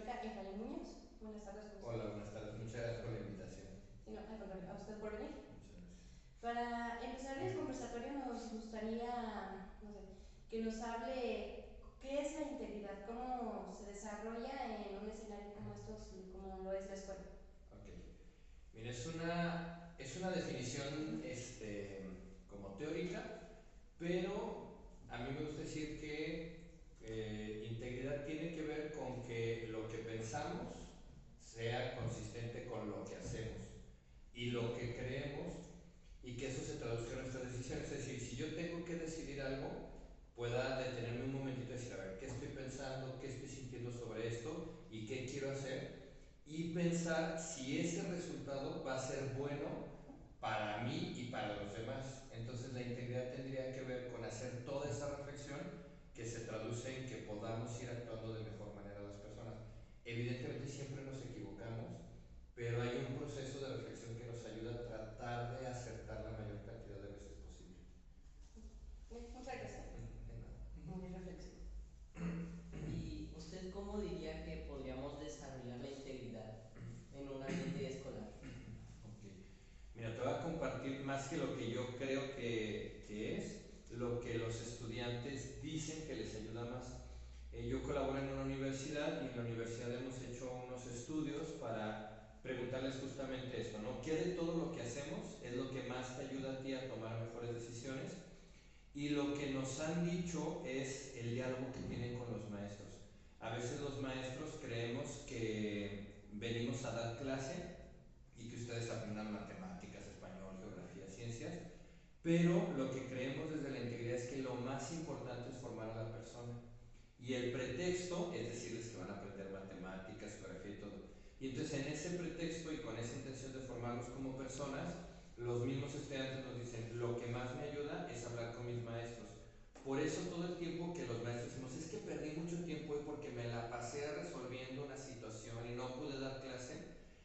Pedagógica Efraín Muñoz. Buenas tardes, ¿cómo Hola, está? buenas tardes. Muchas gracias por la invitación. Sí, no, al contrario, a usted por venir. Muchas gracias. Para empezar el conversatorio nos gustaría, no sé, que nos hable qué es la integridad, cómo se desarrolla en un escenario como estos, como lo es la escuela. Ok. Mira, es una definición como teórica, pero a mí me gusta decir que integridad tiene que ver con que lo que pensamos sea consistente con lo que hacemos y lo que creemos y que eso se traduzca en nuestras decisiones. Es decir, si yo tengo que decidir algo, pueda detenerme un momentito y decir, a ver, ¿qué estoy pensando? ¿Qué estoy sintiendo sobre esto? ¿Y qué quiero hacer? Y pensar si ese resultado va a ser bueno para mí y para los demás. Entonces la integridad tendría que ver con hacer toda esa reflexión que se traduce en que podamos ir actuando de mejor manera las personas. Evidentemente siempre nos equivocamos, pero hay un proceso de reflexión que nos ayuda a tratar de acertar la mayor cantidad de veces posible. Muchas gracias. De nada. Muy reflexivo. ¿Y usted cómo diría que podríamos desarrollar la integridad en un ambiente escolar? Ok. Mira, te voy a compartir más que lo que yo creo que es, lo que los estudiantes dicen que les ayuda más. Yo colaboro en una universidad y en la universidad hemos hecho unos estudios para preguntarles justamente esto, ¿no? ¿Qué de todo lo que hacemos es lo que más te ayuda a ti a tomar mejores decisiones? Y lo que nos han dicho es el diálogo que tienen con los maestros. A veces los maestros creemos que venimos a dar clase y que ustedes aprendan matemáticas, español, geografía, ciencias, pero lo que creemos desde la integridad es que lo más importante es formar a la persona. Y el pretexto es decirles que van a aprender matemáticas, geografía y todo. Y entonces en ese pretexto y con esa intención de formarlos como personas, los mismos estudiantes nos dicen, lo que más me ayuda es hablar con mis maestros. Por eso todo el tiempo que los maestros decimos, es que perdí mucho tiempo hoy porque me la pasé resolviendo una situación y no pude dar clase,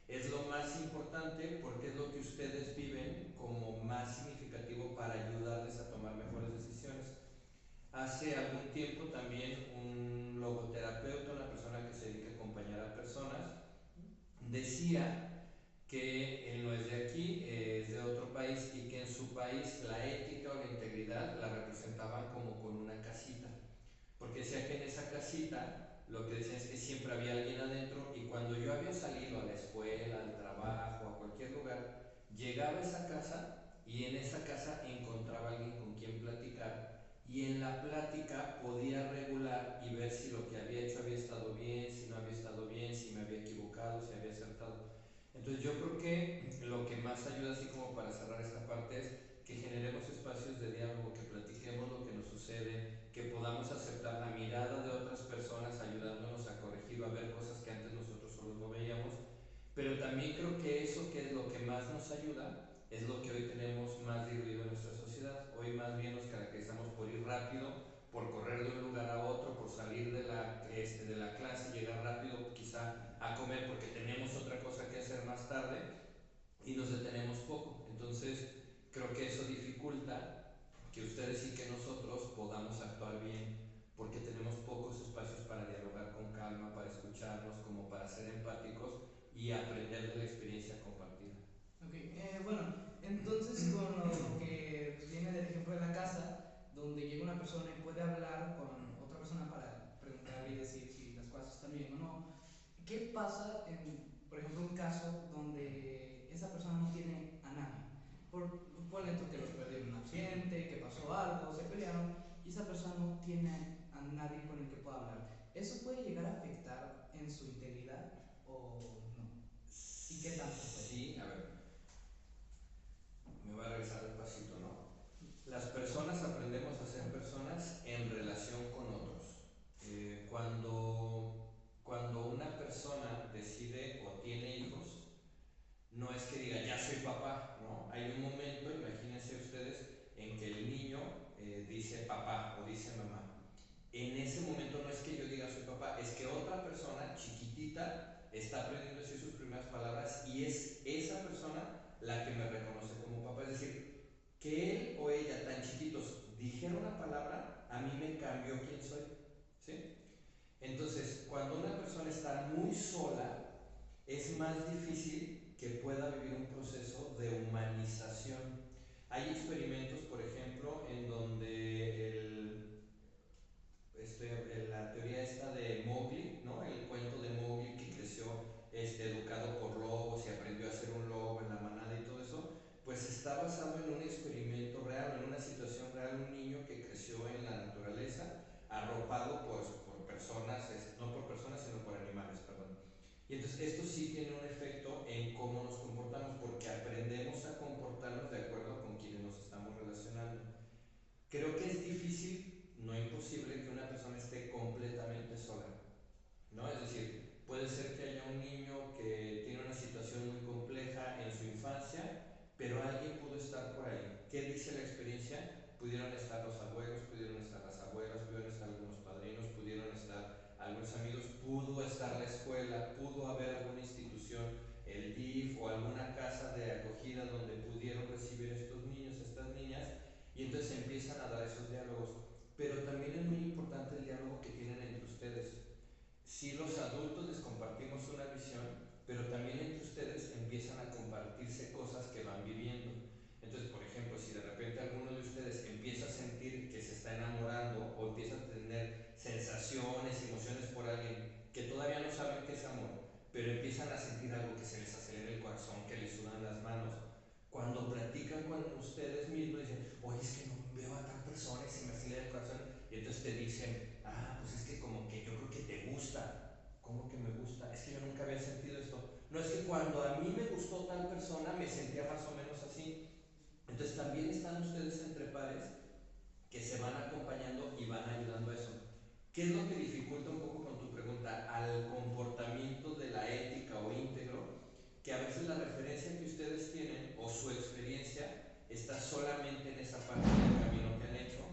es lo más importante porque es lo que ustedes viven como más significativo para ayudarles a tomar mejores decisiones. Hace algún tiempo también un logoterapeuta, una persona que se dedica a acompañar a personas, decía que él no es de aquí, es de otro país y que en su país la ética o la integridad la representaban como con una casita. Porque decía que en esa casita lo que decían es que siempre había alguien adentro y cuando yo había salido a la escuela, al trabajo, a cualquier lugar, llegaba a esa casa y en esa casa encontraba a alguien con quien platicar y en la plática podía regular y ver si lo que había hecho había estado bien, si no había estado bien, si me había equivocado, si había acertado. Entonces yo creo que lo que más ayuda así como para cerrar esta parte es que generemos espacios de diálogo, que platiquemos lo que nos sucede, que podamos aceptar la mirada de otras personas ayudándonos a corregir o a ver cosas que antes nosotros solo no veíamos. Pero también creo que eso que es lo que más nos ayuda es lo que hoy tenemos más diluido en nuestra sociedad. Hoy más bien nos caracterizamos por ir rápido, por correr de un lugar a otro, por salir de la clase, llegar rápido quizá a comer porque tenemos otra cosa que hacer más tarde y nos detenemos poco. Entonces creo que eso dificulta que ustedes y que nosotros podamos actuar bien porque tenemos pocos espacios para dialogar con calma, para escucharnos, como para ser empáticos y aprender de la experiencia compartida. Ok, bueno, entonces con lo que viene del ejemplo de la casa, donde llega una persona y puede hablar con otra persona para preguntarle y decir si las cosas están bien o no, ¿qué pasa en, por ejemplo, un caso donde esa persona no tiene a nadie? Ponle tú que los perdió en un accidente, que pasó algo, se pelearon y esa persona no tiene a nadie con el que pueda hablar. ¿Eso puede llegar a afectar en su integridad o no? ¿Y qué tanto puede? Sí, a ver, me voy a regresar un pasito, ¿no? Las personas aprendemos a ser personas en relación con otros. Cuando una persona decide o tiene hijos, no es que diga ya soy papá, ¿no? Hay un momento, imagínense ustedes, en que el niño dice papá o dice mamá. En ese momento no es que yo diga soy papá, es que otra persona chiquitita está aprendiendo a decir sus primeras palabras y es esa persona la que me reconoce como papá. Es decir, que él o ella tan chiquitos dijera una palabra, a mí me cambió quién soy, ¿sí? Entonces, cuando una persona está muy Creo que es difícil, no imposible, que una persona esté completamente sola, ¿no? Es decir, puede ser que haya un niño que tiene una situación muy compleja en su infancia, pero alguien pudo estar por ahí. ¿Qué dice la experiencia? Pudieron estar los abuelos, pudieron estar las abuelas, pudieron estar algunos padrinos, pudieron estar algunos amigos, pudo estar la escuela, pudo haber alguna institución, el DIF o alguna casa de acogida donde pudieron recibir estos niños, estas niñas, y entonces empiezan a dar esos diálogos. Pero también es muy importante el diálogo que tienen entre ustedes. Si los adultos les compartimos una visión, pero también entre ustedes empiezan a compartirse cosas que van viviendo. Entonces, por ejemplo, si de repente alguno de ustedes empieza a sentir que se está enamorando o empieza a tener sensaciones, emociones por alguien que todavía no saben qué es amor, pero empiezan a sentir algo que se les acelera el corazón, que les sudan las manos, cuando platican con ustedes mismos dicen, oye, es que no veo a tal persona y se me acelera el corazón, y entonces te dicen, ah, pues es que como que yo creo que te gusta. ¿Cómo que me gusta? Es que yo nunca había sentido esto. No, es que cuando a mí me gustó tal persona me sentía más o menos así. Entonces también están ustedes entre pares que se van acompañando y van ayudando a eso. ¿Qué es lo que dificulta un poco con tu pregunta al comportamiento de la ética o íntegro? Que a veces la referencia que ustedes tienen o su experiencia está solamente en esa parte del camino que han hecho,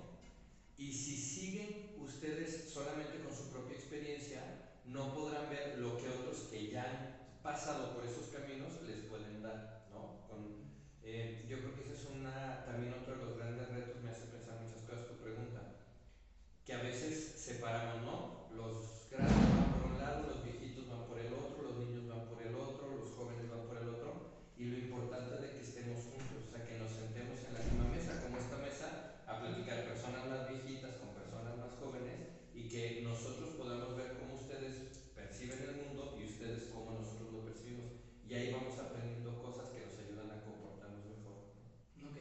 y si siguen ustedes solamente con su propia experiencia, no podrán ver lo que otros que ya han pasado por esos caminos les pueden dar, ¿no? Yo creo que ese es también otro de los grandes retos, me hace pensar muchas cosas tu pregunta, que a veces separamos, ¿no? Los grandes van por un lado, los viejitos van por el otro, los niños van por el otro, los jóvenes van por el otro, y lo importante de que estemos juntos, o sea, que nos sentemos en la misma mesa, como esta mesa, a platicar personas más viejitas con personas más jóvenes, y que nosotros podamos ver cómo ustedes perciben el mundo y ustedes cómo nosotros lo percibimos, y ahí vamos aprendiendo cosas que nos ayudan a comportarnos mejor. Ok,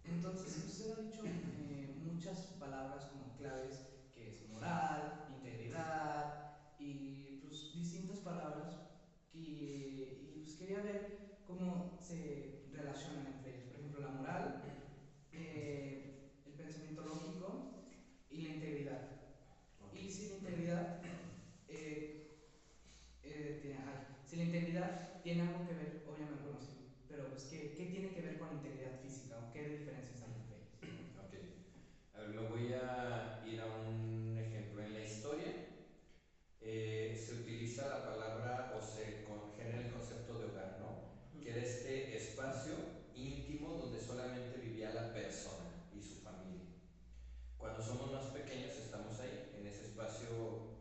entonces usted ha dicho muchas palabras como claves, que es moral, integridad y pues distintas palabras y pues quería ver cómo se relacionan entre ellas. Por ejemplo, la moral, el pensamiento lógico y la integridad. Y si la integridad, si la integridad tiene algo que ver, obviamente, bueno, sí, pero pues ¿qué tiene que ver con la integridad física o qué diferencias hay entre ellas? Ok, a ver, me voy a ir a un ejemplo. En la historia se utiliza la palabra o se genera el concepto de hogar, ¿no? Que era este espacio íntimo donde solamente vivía la persona y su familia. Cuando somos más pequeños estamos ahí, en ese espacio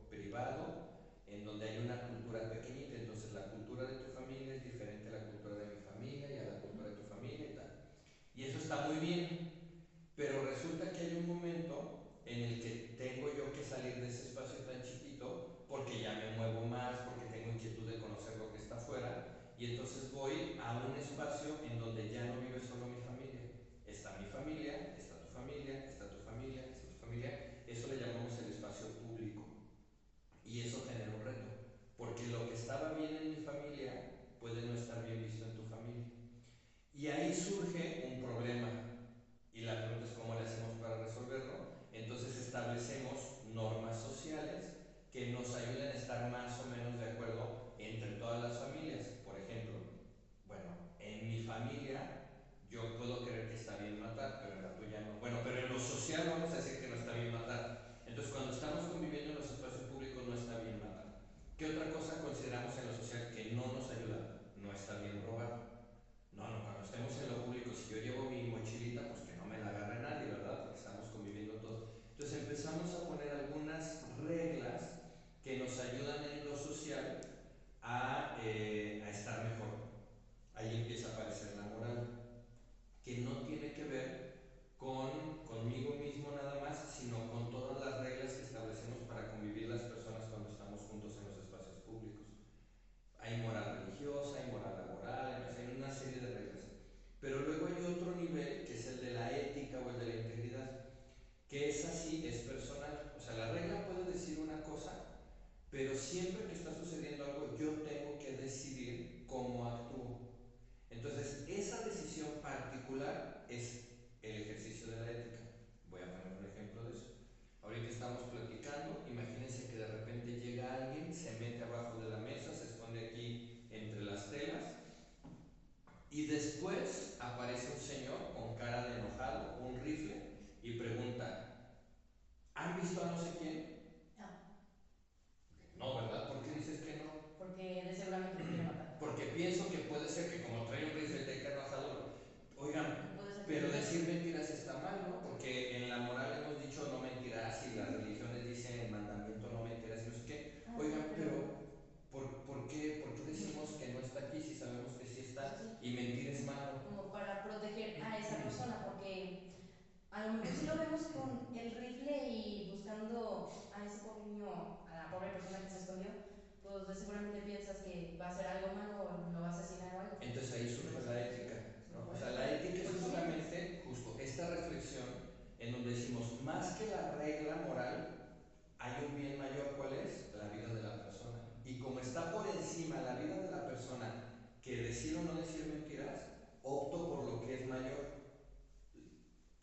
privado, en donde hay una cultura pequeñita, entonces la cultura de tu familia es diferente a la cultura de mi familia y a la cultura de tu familia y tal. Y eso está muy bien, pero resulta que hay un momento en el que tengo yo que salir de ese espacio tan chiquito porque ya me muevo más, porque tengo inquietud de conocer lo que está afuera, y entonces voy a un espacio en donde ya no vive solo mi familia. Está mi familia, está tu familia, está tu familia, está tu familia. Eso le llamamos el espacio público. Y eso genera un reto, porque lo que estaba bien en mi familia puede no estar bien visto en tu familia. Y ahí surge un problema. Y la pregunta es cómo le hacemos para resolverlo. Entonces establecemos normas sociales que nos ayuden a estar más o menos de acuerdo entre todas las familias. Por ejemplo, bueno, en mi familia yo puedo creer que está bien matar, pero en la tuya no. Bueno, pero en lo social vamos a decir que no está bien matar. Entonces cuando estamos conviviendo en los espacios públicos no está bien matar. ¿Qué otra cosa consideramos en lo social Y después aparece un señor con cara de enojado, un rifle, y pregunta, ¿han visto a no sé quién? No, No, ¿verdad? ¿Por qué dices que no? porque de seguramente lo quiere matar. Porque pienso que puede ser que como trae un rifle de cara enojado, oigan, Puede ser pero que decir mentiras está mal, ¿no? Porque en la moral hemos dicho no mentirás y las religiones dicen el mandamiento no mentirás y no sé qué. Ah, Oigan, sí, pero ¿por qué decimos que no está aquí si sabemos que sí está sí, y mentir es malo? como para proteger a esa persona, porque a lo mejor si lo vemos con el rifle y buscando a ese pobre niño, a la pobre persona que se escondió, pues seguramente piensas que va a hacer algo malo o lo va a asesinar o algo. Entonces ahí surge la ética, ¿no? O sea, la ética es justamente justo esta reflexión en donde decimos, más que la regla moral, hay un bien mayor, ¿cuál es? La vida de la persona. Y como está por encima la vida de la persona que decir o no decir mentiras, opto por lo que es mayor.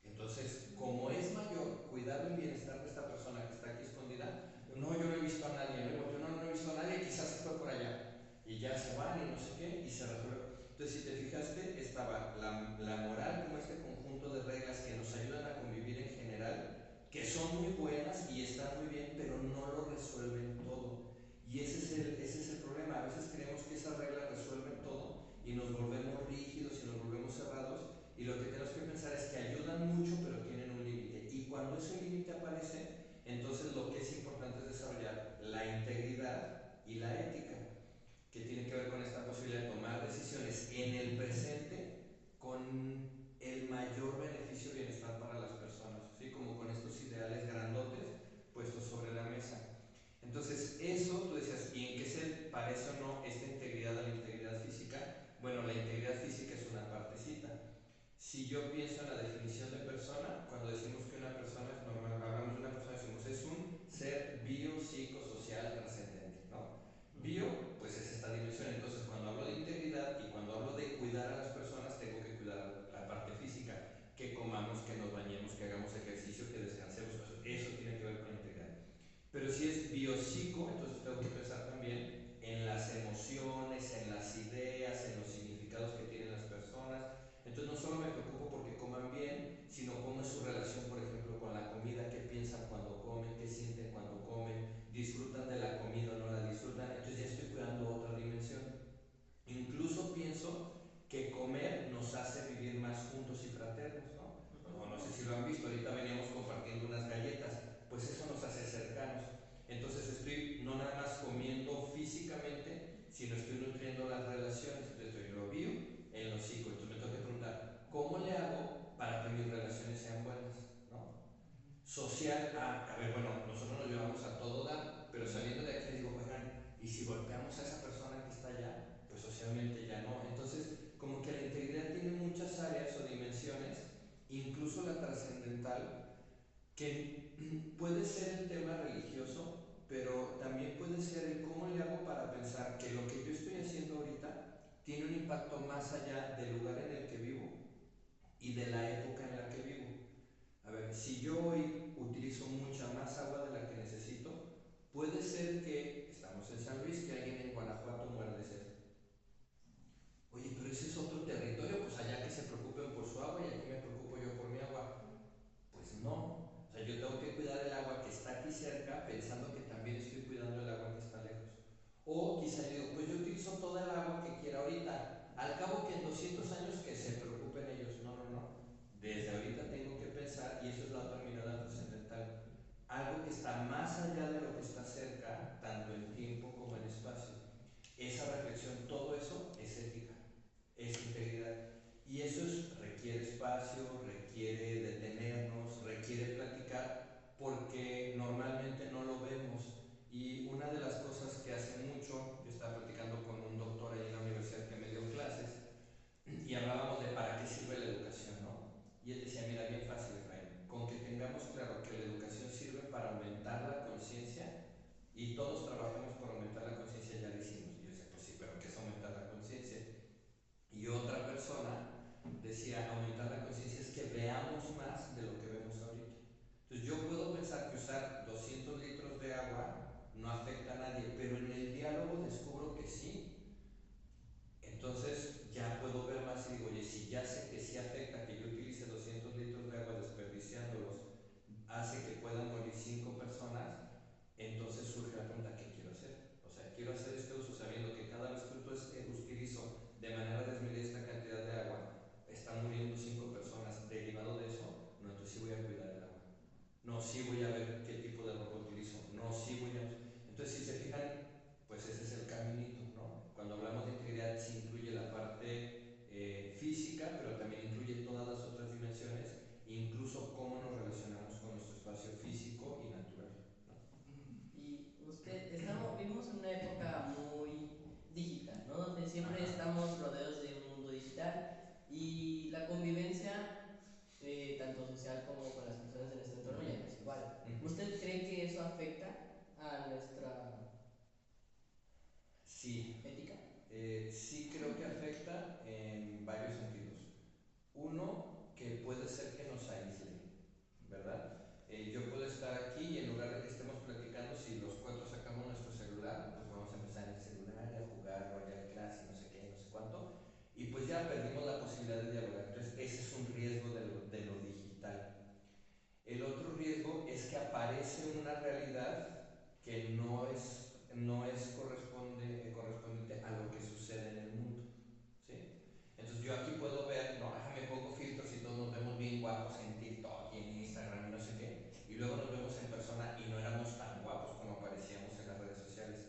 Entonces, como es mayor cuidar el bienestar de esta persona que está aquí escondida, no, yo no he visto a nadie, no he visto a nadie, quizás se fue por allá. Y ya se van y no sé qué, y se resuelve. Entonces, si te fijaste, estaba la moral como este conjunto de reglas que nos ayudan a convivir en general, que son muy buenas y están muy bien, pero no lo resuelven todo. Y ese es el problema. A veces creemos que esas reglas resuelven todo y nos volvemos rígidos y nos volvemos cerrados. Y lo que tenemos que pensar es que ayudan mucho, pero tienen un límite. Y cuando ese límite aparece, entonces lo que es importante es desarrollar la integridad y la ética, que tiene que ver con esta posibilidad de tomar decisiones en el presente con el mayor beneficio y bienestar para las personas, ¿sí? Como con estos ideales grandotes puestos sobre la mesa. Entonces, eso, tú decías, ¿y en qué se parece o no esta integridad a la integridad física? Bueno, la integridad física es una partecita. Si yo pienso en la definición de persona, cuando decimos que una persona es normal, hablamos de una persona, decimos es un ser biopsicosocial trascendente, ¿no? Bio, pues es esta dimensión. Entonces, cuando hablo de integridad y cuando hablo de cuidar a las personas, tengo que cuidar la parte física, que comamos, que nos bañemos, que hagamos ejercicio, que descansemos, eso tiene que ver con la integridad. Pero si es biopsico, entonces tengo que pensar también en las emociones, en las ideas, en los significados que tienen las personas. Entonces no solo me preocupo porque coman bien, sino cómo es su relación, por ejemplo, con la comida, qué piensan cuando comen, qué sienten cuando comen, disfrutan de la comida o no la disfrutan. Entonces ya estoy cuidando otra dimensión. Incluso pienso que comer nos hace vivir más juntos y fraternos, ¿no? No sé si lo han visto, ahorita veníamos compartiendo unas galletas, pues eso nos hace cercanos. Entonces estoy no nada más comiendo físicamente, sino estoy nutriendo las relaciones. Entonces yo lo vivo en lo psico. Entonces me tengo que preguntar, ¿cómo le hago para que mis relaciones sean buenas? ¿No? Social, a ver, bueno, nosotros nos llevamos a todo dar, pero saliendo de aquí digo, oigan, y si golpeamos a esa persona que está allá, pues socialmente ya no. Entonces, como que la integridad tiene muchas áreas o dimensiones, incluso la trascendental, que puede ser el tema religioso, pero también puede ser el cómo le hago para pensar que lo que yo estoy haciendo ahorita tiene un impacto más allá del lugar en el que vivo y de la época en la que vivo. A ver, si yo hoy utilizo mucha más agua de la que necesito, puede ser que, estamos en San Luis, que alguien en Guanajuato muera de sed. Oye, pero ese es otro territorio, pues allá que se preocupen por su agua y aquí me preocupo yo por mi agua. Pues no. O sea, yo tengo que cuidar el agua que está aquí cerca pensando que también estoy cuidando el agua que está lejos. O quizá yo digo, pues yo utilizo toda el agua que quiera ahorita. Al cabo que en 200 años que se preocupen ellos. No, no, no. Desde ahorita tengo que pensar, y eso es la otra mirada trascendental, algo que está más allá de lo que está cerca, tanto en tiempo como en espacio. Esa reflexión, todo eso es ética, es integridad. Y eso requiere espacio, requiere detenernos, requiere platicar, porque normalmente no lo vemos. Y una de las cosas que hace mucho, yo estaba platicando con un doctor ahí en la universidad que me dio clases, y hablábamos de para qué sirve la educación, ¿no? Y él decía, mira, bien fácil, Efraín, con que tengamos claro que la educación sirve para aumentar la conciencia y todos trabajamos por aumentar la conciencia, ya lo hicimos. Y yo decía, pues sí, pero ¿qué es aumentar la conciencia? Y otra persona decía, aumentar la conciencia es que veamos más de lo que vemos ahorita. Entonces yo puedo pensar que usar 200 litros de agua no afecta a nadie, pero en el diálogo descubro que sí. Entonces ya puedo ver más ya sé que sí afecta que yo utilice 200 litros de agua desperdiciándolos, hace que puedan morir 5 personas, entonces surge la pregunta, ¿qué quiero hacer? O sea, quiero hacer este uso sabiendo que cada vez que utilizo de manera desmedida esta cantidad de agua, están muriendo 5 personas derivado de eso. No, entonces sí voy a cuidar el agua. No, sí voy a ver qué tipo de ropa utilizo. No, sí voy a... Entonces, si se fijan, pues ese es el caminito, ¿no? Cuando hablamos de integridad, sí incluye la parte física, pero también incluye todas las otras dimensiones, incluso cómo nos relacionamos con nuestro espacio físico y natural, ¿no? Y usted, vivimos en una época muy digital, ¿no? Donde siempre estamos rodeados de un mundo digital y la convivencia, tanto social como con las personas de nuestro entorno, ya no es igual. ¿Usted cree que eso afecta a nuestra Sí, ética? sí creo que afecta en varios sentidos. Uno, que puede ser que nos aísle, ¿verdad? Yo puedo estar aquí y en lugar de que estemos platicando, si los cuatro sacamos nuestro celular, pues vamos a empezar en el celular y a jugar Royal Clash y no sé qué, no sé cuánto, y pues ya perdimos la posibilidad de dialogar. Entonces ese es un riesgo de lo digital. El otro riesgo es que aparece una realidad que no es correspondiente a lo que sucede en el mundo, ¿sí? Entonces yo aquí puedo ver, ¿no? Me pongo filtros y todos nos vemos bien guapos en TikTok y en Instagram y no sé qué, y luego nos vemos en persona y no éramos tan guapos como aparecíamos en las redes sociales.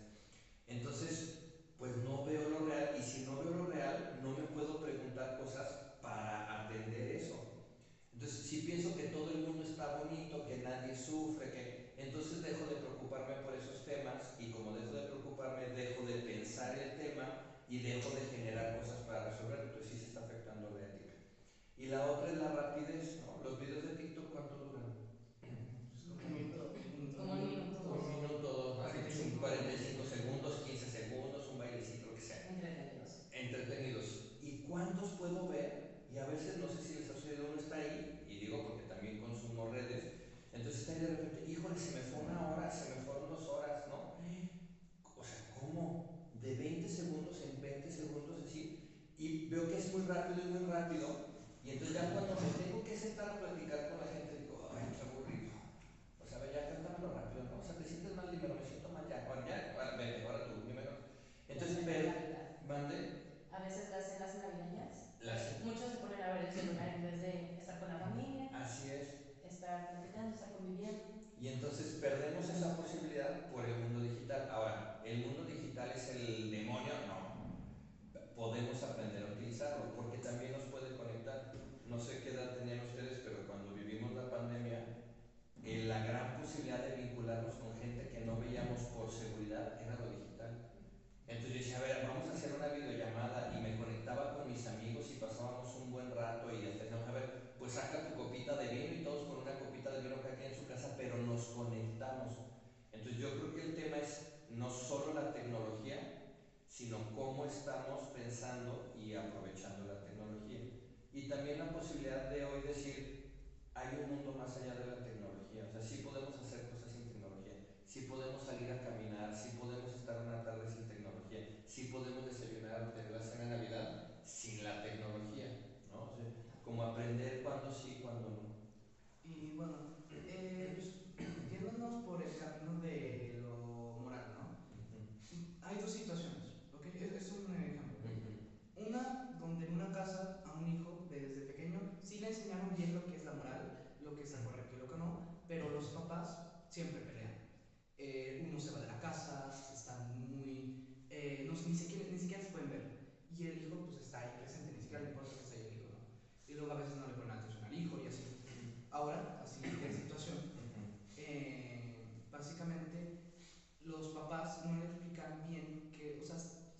Entonces, pues no veo lo real, y si no veo lo real, no me puedo preguntar cosas para atender eso. Entonces, si pienso que todo el mundo está bonito, que nadie sufre, entonces dejo de preocuparme por esos temas, y como dejo de preocuparme, dejo de pensar el tema y dejo de generar cosas para resolverlo. Entonces sí se está afectando la ética. Y la otra es la rapidez, ¿no? Los videos de TikTok, ¿cuánto duran? Pues como Un minuto, Como un minuto. Un minuto, dos, no sé, 45 45 segundos, 15 segundos, un bailecito, lo que sea. Entretenidos. Entretenidos. ¿Y cuántos puedo ver? Y a veces no sé si les ha sucedido, uno está ahí, y digo porque también consumo redes, entonces está ahí de repente, híjole, se me fue una hora, se me fueron 2 horas, ¿no? O sea, ¿cómo? De 20 segundos en 20 segundos así, y veo que es muy rápido, y entonces ya cuando me tengo que sentar a platicar con la gente, digo, ay, qué aburrido. O sea, ya cuéntamelo rápido, ¿no? O sea, te sientes mal, dímelo, me siento mal, ya, ahora vete, ahora tú, dímelo. Entonces, pero, mande. A veces las cenas navideñas, Las... muchos se ponen a ver el celular en vez de estar con la familia, Así es. estar platicando, estar conviviendo. Y entonces perdemos esa posibilidad por el mundo digital. Ahora, ¿el mundo digital es el demonio? No. Podemos aprender a utilizarlo porque también nos puede conectar. No sé qué edad tenían ustedes, pero cuando vivimos la pandemia, la gran posibilidad de vincularnos con gente que no veíamos por seguridad era lo digital. Entonces yo decía, a ver, vamos a hacer una videollamada, y me conectaba con mis amigos y pasábamos un buen rato, y hasta decíamos, a ver, pues saca tu copita de vino, y todos con una copita de vino cada quien en su casa, pero nos conectamos. Entonces yo creo que el tema es no solo la tecnología, sino cómo estamos pensando y aprovechando la tecnología. Y también la posibilidad de hoy decir, hay un mundo más allá de la tecnología. O sea, sí podemos hacer cosas sin tecnología, sí podemos salir a caminar, sí podemos estar una tarde sin tecnología, sí podemos desayunar o tener la cena de Navidad sin la tecnología, ¿no? O sea, como aprender cuándo sí, cuándo no. Y bueno, pues, yéndonos por el camino de lo moral, ¿no? Hay dos situaciones, ¿ok? Es un ejemplo. Una donde en una casa a un hijo desde pequeño sí le enseñaron bien lo que es la moral, lo que está correcto y lo que no, pero los papás siempre pelean. Uno se va de la casa, están muy... ni siquiera se pueden ver. Y el hijo pues está ahí presente, ni siquiera le importa que esté ahí el hijo, ¿no? Y luego a veces no le ponen atención al hijo y así. Ahora, así es situación. Básicamente, los papás no le explican bien que, o sea,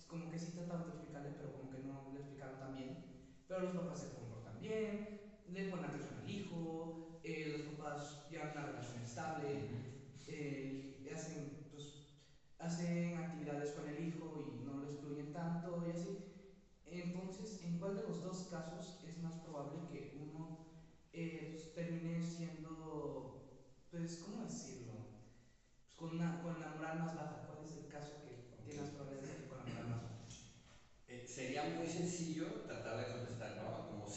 como que sí trataron de explicarle, pero como que no le explicaron tan bien. Pero los papás se comportan bien, le ponen atención al hijo, los papás llevan una relación estable, hacen actividades con el hijo y no lo excluyen tanto y así. Entonces, ¿en cuál de los dos casos es más probable que uno pues, termine siendo, pues, ¿cómo decirlo? Pues, con la moral más baja. ¿Cuál es el caso que tiene las probabilidades de salir con la moral más baja? Sería muy sencillo tratar de contestar, ¿no? Como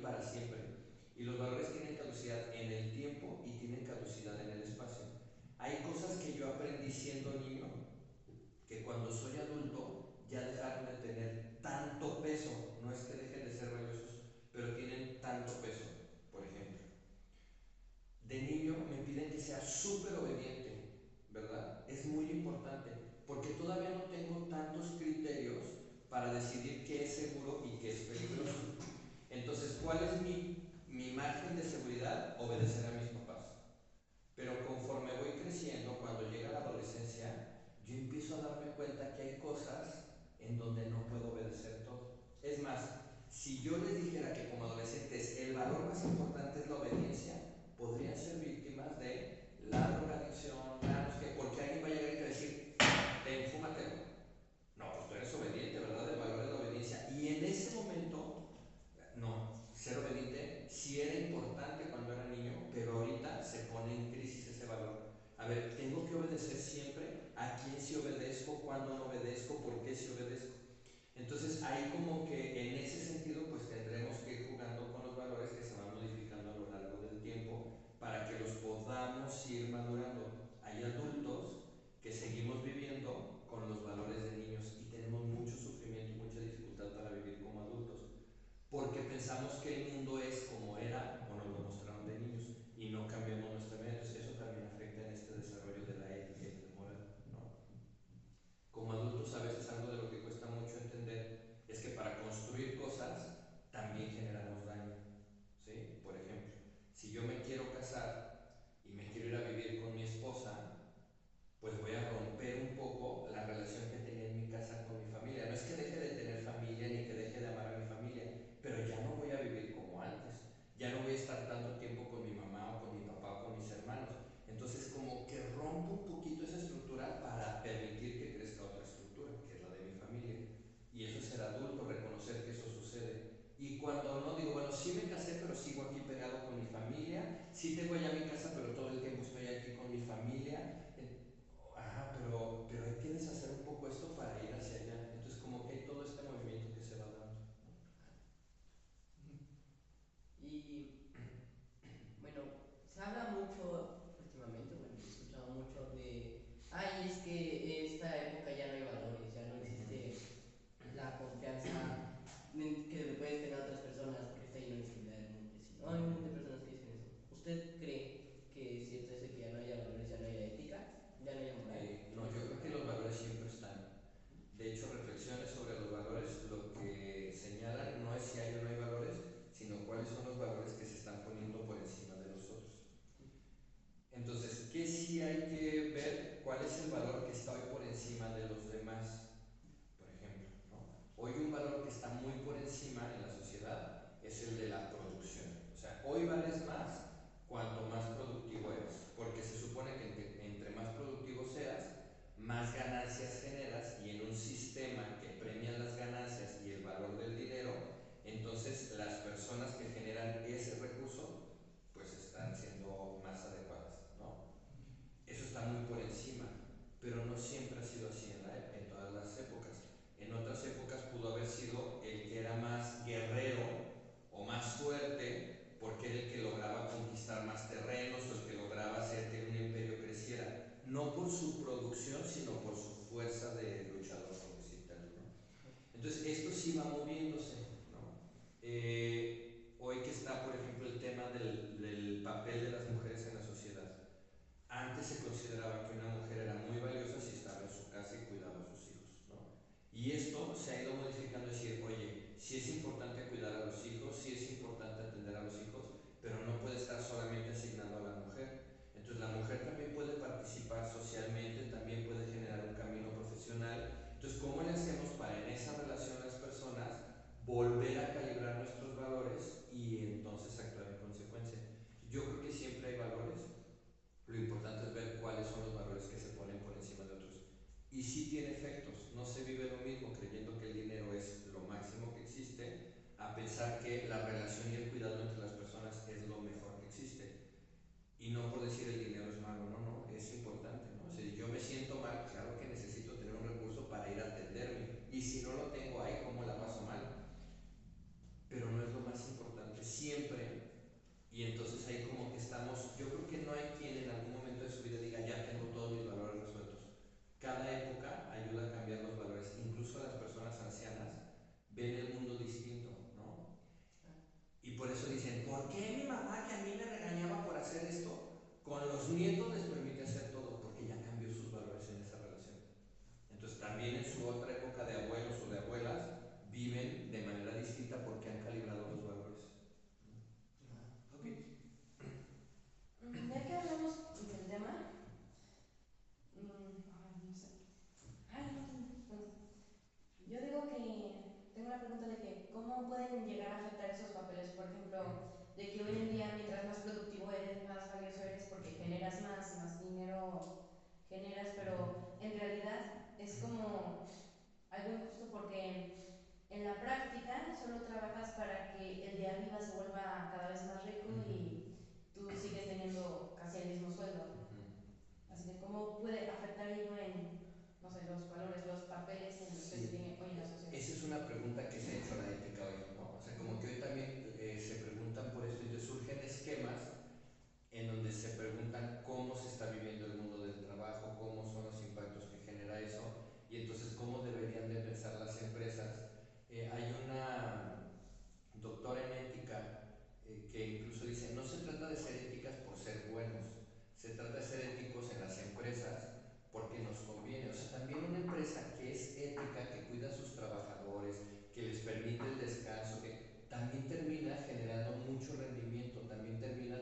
para siempre. Y los valores tienen caducidad en el tiempo y tienen caducidad en el espacio. Hay cosas que yo aprendí siendo niño que cuando soy adulto ya dejaron de tener tanto peso. No es que dejen de ser valiosos, pero tienen tanto peso. Por ejemplo, de niño me piden que sea súper obediente, ¿verdad? Es muy importante, porque todavía no tengo tantos criterios para decidir qué es seguro y qué es peligroso. Entonces, ¿cuál es mi margen de seguridad? Obedecer a mis papás. Pero conforme voy creciendo, cuando llega la adolescencia, yo empiezo a darme cuenta que hay cosas en donde no puedo obedecer todo. Es más, si yo les dijera que como adolescentes el valor más importante es la obediencia, podrían ser víctimas de la drogadicción, porque alguien va a llegar y te va a decir, ten, fúmatelo. No, pues tú eres obediente, ¿verdad? El valor de la obediencia. Y en ese momento, no, ser obediente sí era importante cuando era niño, pero ahorita se pone en crisis ese valor. A ver, tengo que obedecer siempre. ¿A quién sí obedezco? ¿Cuándo no obedezco? ¿Por qué sí obedezco? Entonces ahí como que en ese sentido pues tendremos que ir jugando con los valores que se van modificando a lo largo del tiempo para que los podamos ir madurando. Hay adultos que seguimos viviendo con los valores de niños y tenemos mucho sufrimiento y mucha dificultad para vivir como adultos porque pensamos que el mundo es como era o nos lo mostraron de niños y no cambiamos nuestra vida. Entonces eso también afecta en este desarrollo de la ética y de la moral, ¿no? Como adultos a veces algo de lo que cuesta mucho entender es que para construir cosas también generamos daño, ¿sí? Por ejemplo, si yo me quiero casar y me quiero ir a vivir con mi esposa, pues voy a romper un poco la relación que tenía en mi casa con mi familia. No es que deje de tener familia ni que deje de amar a mi familia, pero ya no voy a vivir como antes. Ya no voy a estar tanto tiempo con mi mamá o con mi papá o con mis hermanos. Entonces como que rompo un poquito esa estructura para permitir que crezca otra estructura, que es la de mi familia. Y eso es ser adulto, reconocer que eso sucede. Y cuando no digo, bueno, sí me casé, pero sigo aquí pegado con mi familia, sí tengo ya mi casa, pero todo el tiempo estoy aquí con mi familia. Ajá, pero hay que deshacer un poco esto para ir hacia allá. Entonces como que hay todo este movimiento que se va dando. Y bueno, se habla mucho últimamente, bueno, he escuchado mucho de, ay, es que esta época ya no hay valores, ya no existe la confianza que le puedes tener a otras personas porque está lleno de inseguridad del mundo. No hay un montón de personas que dicen eso. ¿Usted cree que es cierto eso de que ya no haya valores, ya no haya ética, ya no haya moral? No, yo creo que los valores siempre es como algo injusto porque en la práctica solo trabajas para que el de arriba se vuelva cada vez más rico y tú sigues teniendo casi el mismo sueldo. Así que, ¿cómo puede afectar ello en, no sé, los valores, los papeles en los que se tiene hoy en la sociedad? Esa es una pregunta que se ha hecho la ética hoy, ¿no? O sea, como que hoy también se preguntan por esto, entonces surgen esquemas en donde se preguntan cómo se está viviendo el mundo del trabajo, cómo son los impactos que genera eso, y entonces cómo deberían de pensar las empresas. Hay una doctora en ética que incluso dice, no se trata de ser éticas por ser buenos, se trata de ser éticos en las empresas porque nos conviene. O sea, también una empresa que es ética, que cuida a sus trabajadores, que les permite el descanso, que también termina generando mucho rendimiento, también termina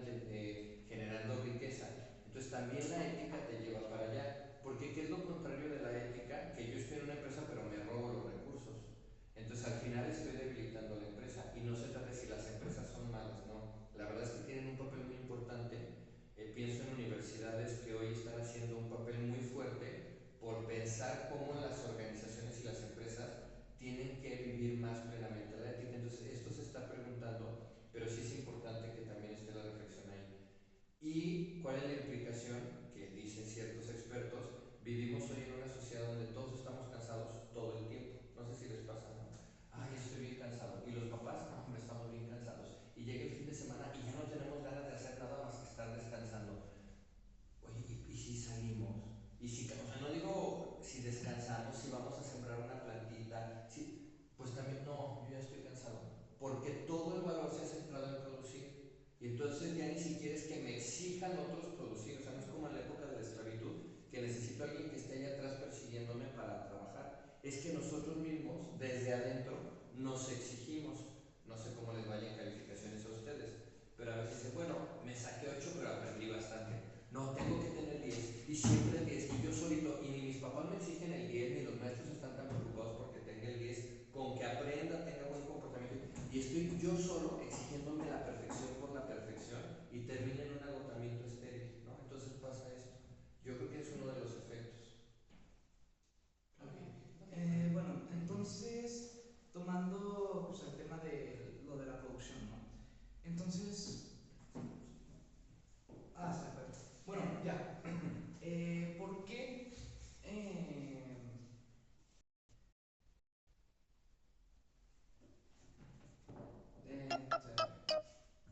generando riqueza. Entonces también la ética te lleva para allá. Porque ¿qué es lo contrario de la ética? Que yo estoy en una empresa pero me robo los recursos. Entonces al final estoy debilitando la empresa y no se trata de si las empresas son malas, no. La verdad es que tienen un papel muy importante. Pienso en universidades que hoy están haciendo un papel muy fuerte por pensar cómo las organizaciones y las empresas tienen que vivir más plenamente la ética. Entonces esto se está preguntando, pero sí es importante que también esté la reflexión ahí. ¿Y cuál es la implicación? Que dicen ciertos expertos, vivimos hoy en una sociedad donde todos estamos cansados todo el tiempo. No sé si les pasa, ¿no? Ay, estoy bien cansado. Y los papás, no, hombre, estamos bien cansados. Y llega el fin de semana y ya no tenemos ganas de hacer nada más que estar descansando. Oye, ¿y si salimos? Y si, o sea, no digo si descansamos, si vamos a sembrar una plantita, si, pues también, no, yo ya estoy cansado. Porque todo el valor se ha centrado en producir. Y entonces ya ni siquiera es que me exijan otros producir. O sea, no es como en la época de la esclavitud, que necesito a alguien que esté allá atrás persiguiéndome para trabajar. Es que nosotros mismos, desde adentro, nos exigimos. No sé cómo les vaya en calificaciones a ustedes, pero a veces dicen, bueno, me saqué 8 pero aprendí bastante. No, tengo que tener 10 y siempre 10 y yo solito, y ni mis papás me exigen el 10 ni los maestros están tan preocupados porque tenga el 10 con que aprenda, tenga buen comportamiento, y estoy yo solo exigiéndome la perfección por la perfección y termina en un agotamiento estéril, ¿no? Entonces pasa esto. Yo creo que es uno de los efectos. Bueno, entonces, tomando pues, el tema de lo de la producción, ¿no? Entonces, se fue. Bueno, ya. ¿Por qué?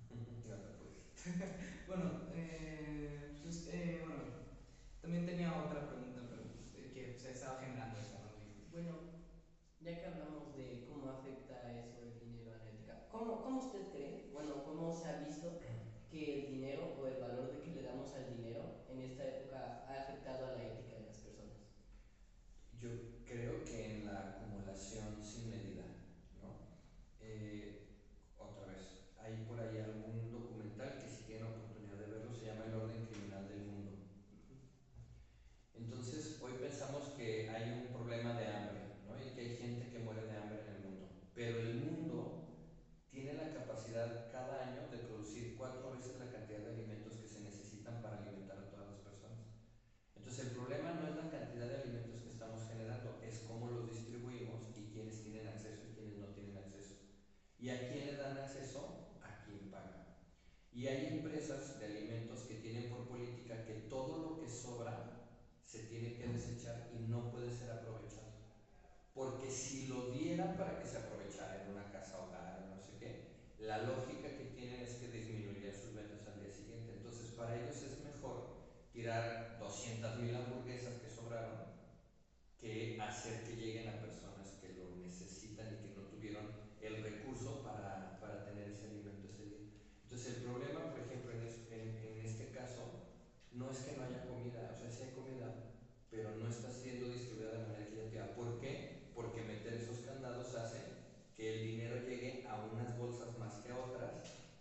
No te puedes. Bueno, pues, bueno, también tenía otra pregunta, pero que se estaba generando esa, ¿no? Bueno, ya que hablamos de cómo afecta eso el dinero a la ética, ¿cómo usted cree, bueno, cómo se ha visto que el dinero o el valor de que le damos al dinero en esta época ha afectado a la ética de las personas? Yo creo que en la acumulación sin medida, ¿no? Otra vez, hay por ahí algún documental que si tienen oportunidad de verlo se llama El orden criminal del mundo. Entonces, hoy pensamos que hay un problema de hambre, ¿no? Y que hay gente que muere de hambre en el mundo. Pero el mundo tiene la capacidad cada año de producir 4 veces la cantidad de alimentos que se necesitan para alimentar a todas las personas. Entonces, el problema no es la cantidad de alimentos que estamos generando, es cómo los distribuimos y quiénes tienen acceso y quiénes no tienen acceso. ¿Y a quién le dan acceso? A quien paga. Y hay empresas de alimentos que tienen por política que todo lo que sobra se tiene que desechar y no puede ser aprovechado. Porque si lo dieran para que se aprovechara en una casa hogar o no sé qué, la lógica que tienen es que disminuirían sus ventas al día siguiente. Entonces, para ellos es mejor tirar 200,000 hamburguesas que sobraron que hacer que lleguen a personas que lo necesitan y que no tuvieron el recurso para tener ese alimento ese día. Entonces el problema, por ejemplo, en este caso, no es que no haya comida, o sea, sí hay comida, pero no está siendo distribuida de manera equitativa. ¿Por qué? Porque meter esos candados hace que el dinero llegue a unas bolsas más que a otras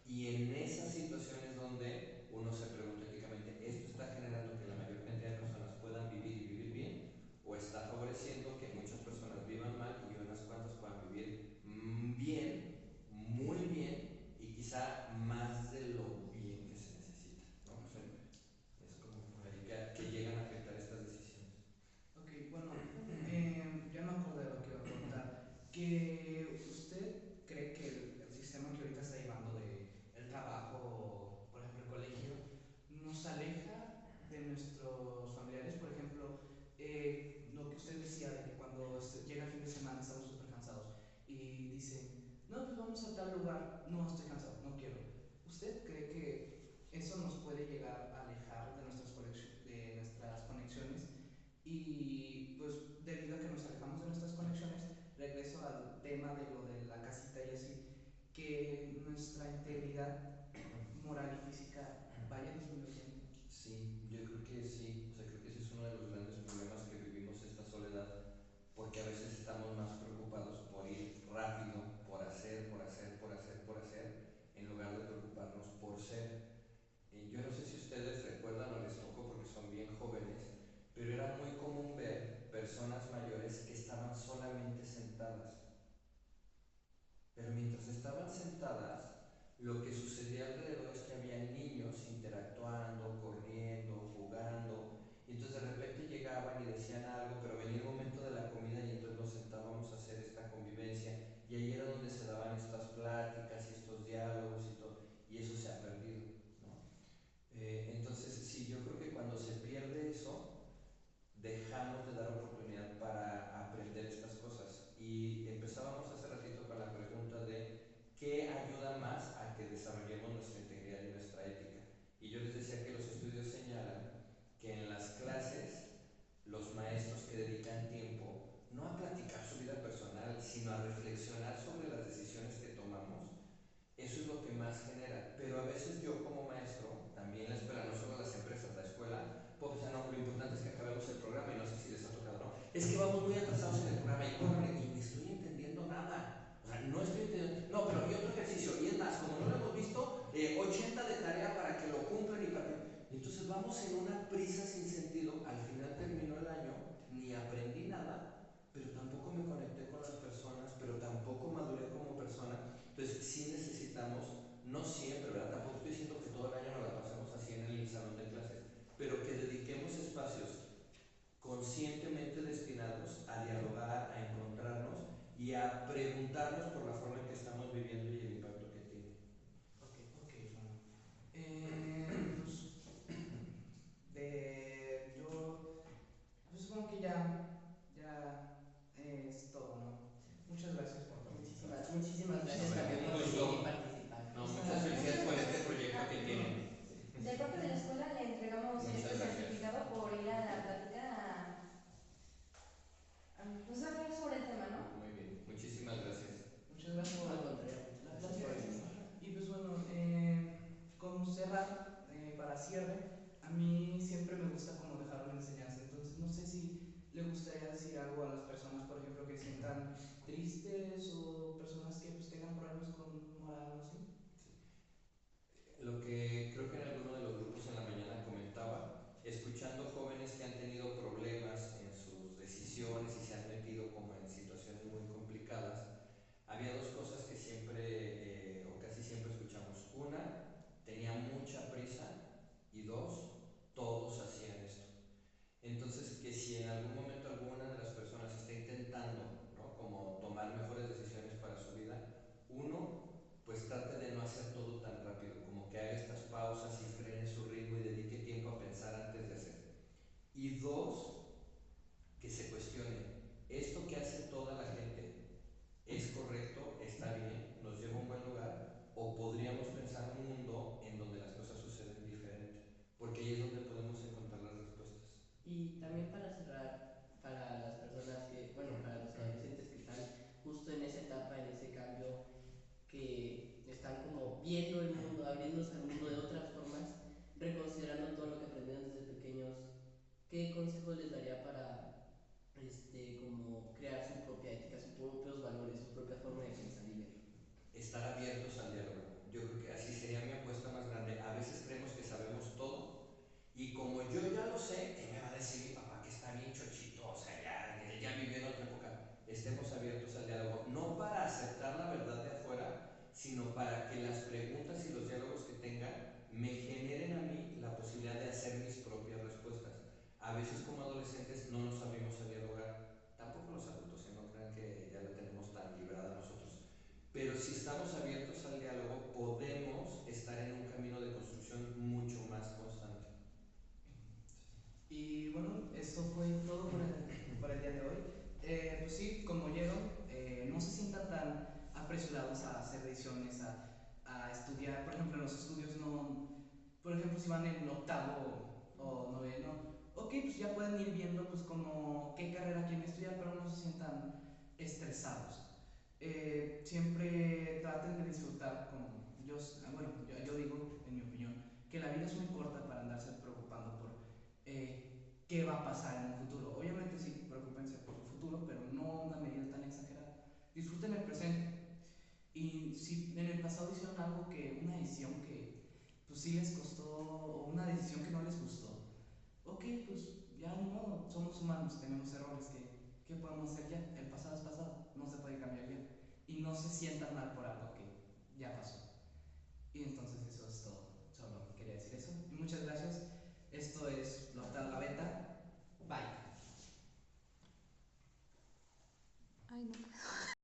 y llegar a alejar de nuestras conexiones. Y pues debido a que nos alejamos de nuestras conexiones, regreso al tema de lo de la casita y así, que nuestra integridad moral y física vaya disminuyendo. Sí, yo creo que sí, o sea, creo que ese es uno de los grandes problemas que vivimos, esta soledad, porque a veces estamos más preocupados por ir rápido, por hacer, por hacer, por hacer, por hacer, en lugar de preocuparnos por ser. Yo no sé si ustedes recuerdan o les tocó porque son bien jóvenes, pero era muy común ver personas mayores que estaban solamente sentadas. Pero mientras estaban sentadas, lo que sucedía alrededor es que había niños interactuando, corriendo, jugando, y entonces de repente llegaban y decían algo, pero venía el momento de la comida y entonces nos sentábamos a hacer esta convivencia, y ahí era donde se daban estas pláticas y estos diálogos y todo, y eso se ha perdido, ¿no? Entonces, sí, yo creo que cuando se pierde eso, dejamos de dar oportunidad para aprender estas cosas. Y empezábamos hace ratito con la pregunta de qué ayuda más a que desarrollemos nuestra integridad y nuestra ética. Y yo les decía que los estudios señalan que en las clases los maestros que dedican tiempo no a platicar su vida personal, sino a reflexionar sobre las decisiones que tomamos, eso es lo que más genera. Pero a veces yo como maestro, también la escuela, no solo las empresas, la escuela, pues ya no, lo importante es que acabemos el programa y no sé si les ha tocado, ¿no? Es que vamos muy atrasados en el programa y corre y ni estoy entendiendo nada. O sea, no estoy entendiendo. No, pero y otro ejercicio, y es más, como no lo hemos visto, 80 de tarea para que lo cumplan y para que... Entonces vamos en una prisa sin sentido, al final terminó el año, ni aprendí nada, pero tampoco me conecté con las personas, pero tampoco maduré como persona. Entonces sí necesitamos, no siempre, ¿verdad? Tampoco estoy diciendo que todo el año nos la pasemos así en el salón de clases, pero que dediquemos espacios conscientemente destinados a dialogar, a encontrarnos y a preguntarnos por la forma en que estamos viviendo y el impacto que tiene. Ok, bueno. Pues, yo supongo que ya es todo, ¿no? Muchas gracias por participar. Muchísimas gracias también por venir y participar. No, muchas felicidades por este proyecto que tienen. De parte de la escuela le entregamos Muchas este gracias. certificado por ir a la plática pues hablar sobre el tema, ¿no? Muy bien, muchísimas gracias. Muchas gracias por Al contrario, la gracias plática. por venir. Y pues bueno, como cerrar, para cierre, a mí siempre me gusta como dejar una enseñanza. Entonces no sé si le gustaría decir algo a las personas, por ejemplo, que sientan tristes o personas que pues tengan problemas con moral o así. Lo que creo que en alguno de los grupos en la mañana comentaba, escuchando jóvenes que han tenido problemas en sus decisiones y se han metido como en situaciones muy complicadas, había dos cosas que siempre o casi siempre escuchamos. Una, tenía mucha prisa y dos, todos hacían esto. Entonces, que si en algún momento alguna de las personas está intentando, ¿no?, como tomar mejores decisiones para su vida, uno, pues trate de no hacer todo tan rápido, como que haga estas pausas y frene su ritmo y dedique tiempo a pensar antes de hacer. Y dos, que se cuestione, ¿esto que hace toda la gente es correcto, está bien, nos lleva a un buen lugar? ¿O podríamos pensar un mundo en donde las cosas suceden diferente? Porque ahí es donde podemos encontrar las respuestas. Y también para cerrar, para las personas que, bueno, para los adolescentes que están justo en esa etapa, en ese cambio, que están como viendo el mundo, abriéndose al mundo de otras formas, reconsiderando todo lo que aprendieron desde pequeños, ¿qué consejos les daría para como crear su propia ética, sus propios valores, su propia forma de pensar y ver? Estar abiertos al diálogo. Yo creo que así sería mi apuesta más grande. A veces creemos que sabemos todo y como yo ya lo sé, ¿qué me va a decir mi papá que está bien chochito? O sea, ya vivió en otra época. Estemos abiertos al diálogo, no para aceptar la verdad de afuera, sino para que las preguntas y los diálogos que tenga me generen a mí la posibilidad de hacer mis propias respuestas. A veces como adolescentes no nos abrimos a dialogar, tampoco los adultos, no crean que ya la tenemos tan librada nosotros. Pero si estamos abiertos al diálogo, podemos estar en un camino de construcción mucho más constante. Y bueno, eso fue todo por el día de hoy. Pues sí, como oyeron, no se sientan tan apresurados a hacer decisiones, a estudiar. Por ejemplo, en los estudios no, por ejemplo, si van en octavo o noveno, ok, pues ya pueden ir viendo pues como qué carrera quieren estudiar, pero no se sientan estresados. Siempre traten de disfrutar, como yo digo, en mi opinión, que la vida es muy corta para andarse preocupando por qué va a pasar en un futuro. Obviamente sí, preocúpense por su futuro, pero no a una medida tan exagerada. Disfruten el presente. Y si en el pasado hicieron algo una decisión que pues sí les costó, o una decisión que no les gustó, ok, pues ya ni modo, somos humanos, tenemos errores, ¿qué podemos hacer ya? El pasado es pasado, no se puede cambiar ya. Y no se sientan mal por algo que ya pasó. Y entonces eso es todo, solo quería decir eso. Y muchas gracias, esto es la beta.